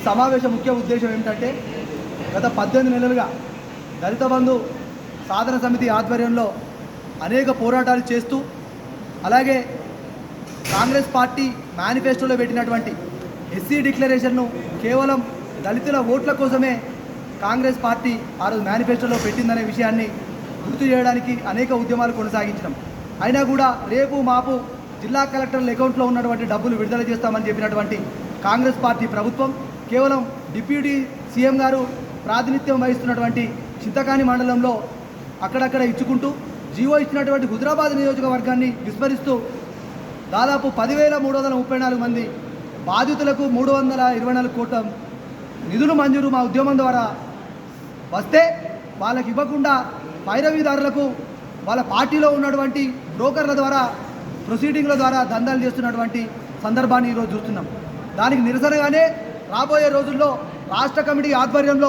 ఈ సమావేశం ముఖ్య ఉద్దేశం ఏమిటంటే గత 18 నెలలుగా దళిత బంధు సాధన సమితి ఆధ్వర్యంలో అనేక పోరాటాలు చేస్తూ అలాగే కాంగ్రెస్ పార్టీ మేనిఫెస్టోలో పెట్టినటువంటి ఎస్సీ డిక్లరేషన్ను కేవలం దళితుల ఓట్ల కోసమే కాంగ్రెస్ పార్టీ ఆ రోజు మేనిఫెస్టోలో పెట్టిందనే విషయాన్ని గుర్తు చేయడానికి అనేక ఉద్యమాలు కొనసాగించడం అయినా కూడా రేపు మాపు జిల్లా కలెక్టర్ల అకౌంట్లో ఉన్నటువంటి డబ్బులు విడుదల చేస్తామని చెప్పినటువంటి కాంగ్రెస్ పార్టీ ప్రభుత్వం కేవలం డిప్యూటీ సీఎం గారు ప్రాతినిధ్యం వహిస్తున్నటువంటి చింతకాని మండలంలో అక్కడక్కడ ఇచ్చుకుంటూ జీవో ఇచ్చినటువంటి హుజరాబాద్ నియోజకవర్గాన్ని విస్మరిస్తూ దాదాపు 10,334 మంది బాధితులకు 324 కోట్ల నిధులు మంజూరు మా ఉద్యమం ద్వారా వస్తే వాళ్ళకి ఇవ్వకుండా పైరవీదారులకు వాళ్ళ పార్టీలో ఉన్నటువంటి బ్రోకర్ల ద్వారా ప్రొసీడింగ్ల ద్వారా దందాలు చేస్తున్నటువంటి సందర్భాన్ని ఈరోజు చూస్తున్నాం. దానికి నిరసనగానే రాబోయే రోజుల్లో రాష్ట్ర కమిటీ ఆధ్వర్యంలో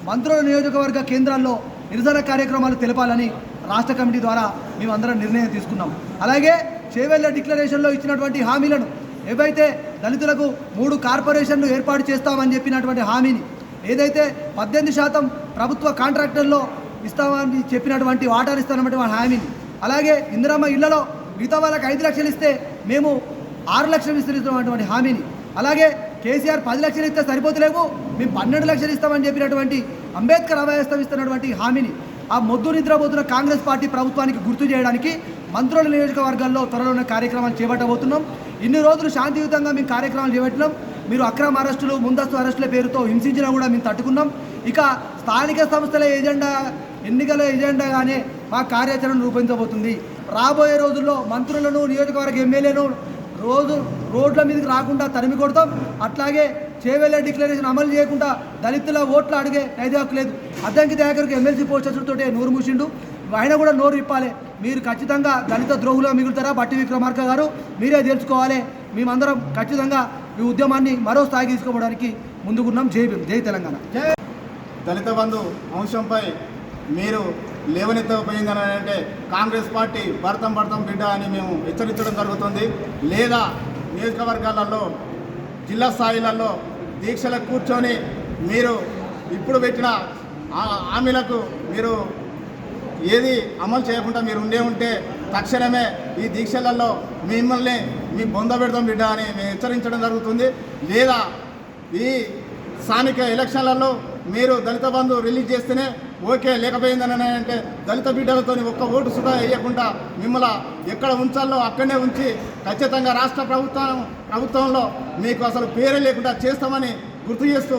మంత్రుల నియోజకవర్గ కేంద్రాల్లో నిరసన కార్యక్రమాలు తెలపాలని రాష్ట్ర కమిటీ ద్వారా మేమందరం నిర్ణయం తీసుకున్నాం. అలాగే చేవెళ్ళ డిక్లరేషన్లో ఇచ్చినటువంటి హామీలను ఏవైతే దళితులకు 3 కార్పొరేషన్లు ఏర్పాటు చేస్తామని చెప్పినటువంటి హామీని ఏదైతే 18% ప్రభుత్వ కాంట్రాక్టర్లో ఇస్తామని చెప్పినటువంటి వాటాలు ఇస్తామన్నటువంటి హామీని అలాగే ఇందిరమ్మ ఇళ్లలో మిగతా వాళ్ళకి 5 లక్షలు ఇస్తే మేము 6 లక్షలు ఇస్తున్నటువంటి హామీని అలాగే కేసీఆర్ 10 లక్షలు ఇస్తే సరిపోతలేవు మేము 12 లక్షలు ఇస్తామని చెప్పినటువంటి అంబేద్కర్ అభయస్థం ఇస్తున్నటువంటి హామీని ఆ మొద్దు నిద్రపోతున్న కాంగ్రెస్ పార్టీ ప్రభుత్వానికి గుర్తు చేయడానికి మంత్రుల నియోజకవర్గాల్లో త్వరలోనే కార్యక్రమాలు చేపట్టబోతున్నాం. ఇన్ని రోజులు శాంతియుతంగా మేము కార్యక్రమాలు చేపట్టినాం. మీరు అక్రమ అరెస్టులు ముందస్తు అరెస్టుల పేరుతో హింసించినా కూడా మేము తట్టుకున్నాం. ఇక స్థానిక సంస్థల ఎజెండా ఎన్నికల ఎజెండాగానే మా కార్యాచరణ రూపొందించబోతుంది. రాబోయే రోజుల్లో మంత్రులను నియోజకవర్గ ఎమ్మెల్యేను రోడ్ల మీదకి రాకుండా తరిమి కొడతాం. అట్లాగే చేవెళ్ళ డిక్లరేషన్ అమలు చేయకుండా దళితుల ఓట్లు అడిగే నైతిక హక్కు లేదు. అద్దంకి దయాకర్కి ఎమ్మెల్సీ పోస్టర్లతో నోరు మూసిండు. ఆయన కూడా నోరు ఇప్పాలి. మీరు ఖచ్చితంగా దళిత ద్రోహులుగా మిగులుతారా బట్టి విక్రమార్క గారు మీరే తెలుసుకోవాలి. మేమందరం ఖచ్చితంగా ఈ ఉద్యమాన్ని మరో స్థాయికి తీసుకోవడానికి ముందుకున్నాం. జై భీమ్, జై తెలంగాణ. దళిత బంధు అంశంపై మీరు లేవనెత్తకపోయిందని అంటే కాంగ్రెస్ పార్టీ భరతం బిడ్డ అని మేము హెచ్చరించడం జరుగుతుంది. లేదా నియోజకవర్గాలలో జిల్లా స్థాయిలలో దీక్షలకు కూర్చొని మీరు ఇప్పుడు పెట్టిన హామీలకు మీరు ఏది అమలు చేయకుండా మీరు ఉంటే తక్షణమే ఈ దీక్షలలో మిమ్మల్ని మీ బొందబెడతాం బిడ్డ అని మేము హెచ్చరించడం జరుగుతుంది. లేదా ఈ స్థానిక ఎలక్షన్లలో మీరు దళిత బంధు రిలీజ్ చేస్తేనే ఓకే, లేకపోయిందని అంటే దళిత బిడ్డలతో ఒక్క ఓటు సుధా వేయకుండా మిమ్మల్ని ఎక్కడ ఉంచాలో అక్కడనే ఉంచి ఖచ్చితంగా రాష్ట్ర ప్రభుత్వంలో మీకు అసలు పేరే లేకుండా చేస్తామని గుర్తు చేస్తూ